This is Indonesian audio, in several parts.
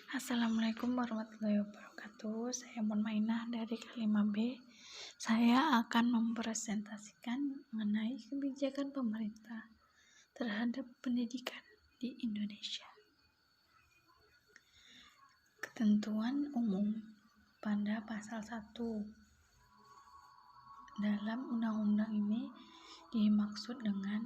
Assalamualaikum warahmatullahi wabarakatuh. Saya Munmainah dari Kelima B. Saya akan mempresentasikan mengenai kebijakan pemerintah terhadap pendidikan di Indonesia. Ketentuan umum pada pasal 1 dalam undang-undang ini dimaksud dengan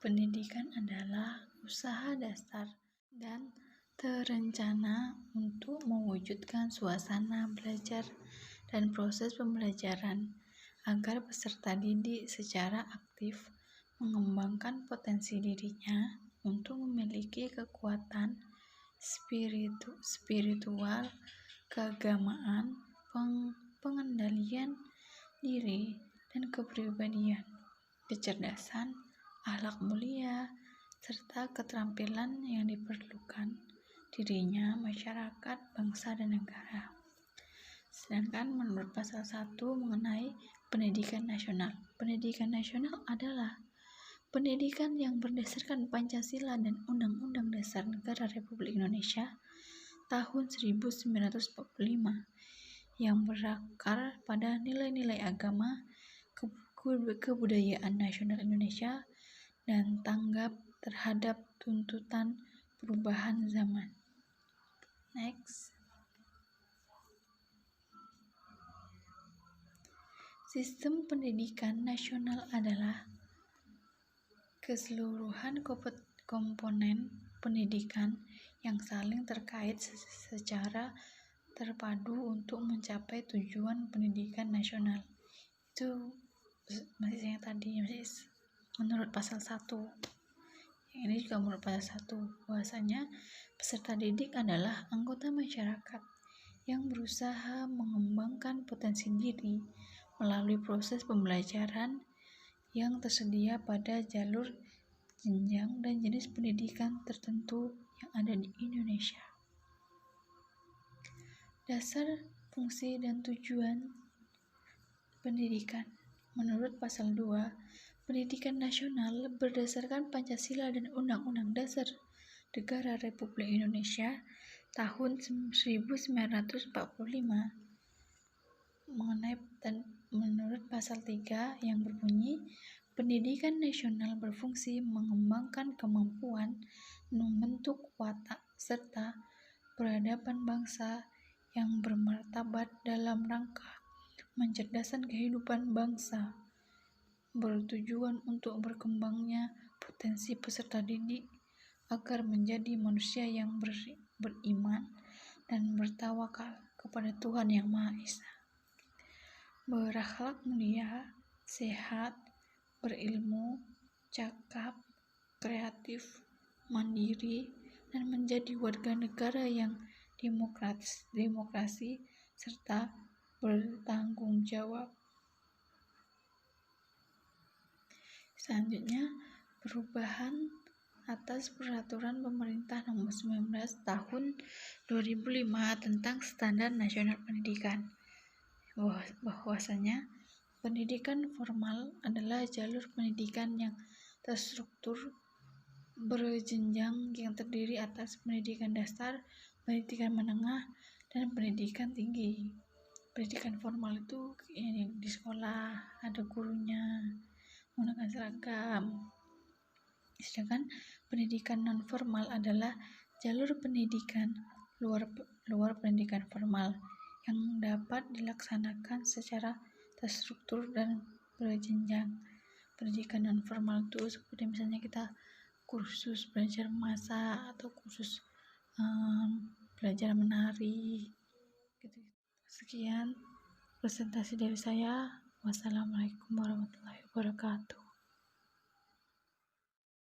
pendidikan adalah usaha dasar dan terencana untuk mewujudkan suasana belajar dan proses pembelajaran agar peserta didik secara aktif mengembangkan potensi dirinya untuk memiliki kekuatan spiritual, keagamaan, pengendalian diri dan kepribadian, kecerdasan, akhlak mulia, serta keterampilan yang diperlukan dirinya, masyarakat, bangsa, dan negara. Sedangkan menurut pasal 1 mengenai pendidikan nasional. Pendidikan nasional adalah pendidikan yang berdasarkan Pancasila dan Undang-Undang Dasar Negara Republik Indonesia tahun 1945 yang berakar pada nilai-nilai agama, kebudayaan nasional Indonesia, dan tanggap terhadap tuntutan perubahan zaman. Next. Sistem pendidikan nasional adalah keseluruhan komponen pendidikan yang saling terkait secara terpadu untuk mencapai tujuan pendidikan nasional. Itu masih yang tadi, masih menurut pasal 1. Yang ini juga menurut pasal 1, bahwasanya peserta didik adalah anggota masyarakat yang berusaha mengembangkan potensi diri melalui proses pembelajaran yang tersedia pada jalur, jenjang, dan jenis pendidikan tertentu yang ada di Indonesia. Dasar, fungsi, dan tujuan pendidikan. Menurut pasal 2, pendidikan nasional berdasarkan Pancasila dan Undang-Undang Dasar Negara Republik Indonesia tahun 1945 menurut pasal 3 yang berbunyi, pendidikan nasional berfungsi mengembangkan kemampuan membentuk watak serta peradaban bangsa yang bermartabat dalam rangka mencerdaskan kehidupan bangsa, bertujuan untuk berkembangnya potensi peserta didik agar menjadi manusia yang beriman dan bertawakal kepada Tuhan Yang Maha Esa, berakhlak mulia, sehat, berilmu, cakap, kreatif, mandiri, dan menjadi warga negara yang demokrasi serta bertanggung jawab. Selanjutnya, perubahan atas Peraturan Pemerintah Nomor 19 Tahun 2005 tentang Standar Nasional Pendidikan. Bahwasanya pendidikan formal adalah jalur pendidikan yang terstruktur berjenjang yang terdiri atas pendidikan dasar, pendidikan menengah, dan pendidikan tinggi. Pendidikan formal itu di sekolah ada gurunya, menggunakan seragam. Sedangkan pendidikan non formal adalah jalur pendidikan luar pendidikan formal yang dapat dilaksanakan secara terstruktur dan berjenjang. Pendidikan non formal itu seperti misalnya kita kursus belajar memasak atau kursus belajar menari gitu. Sekian presentasi dari saya. Wassalamualaikum warahmatullahi wabarakatuh.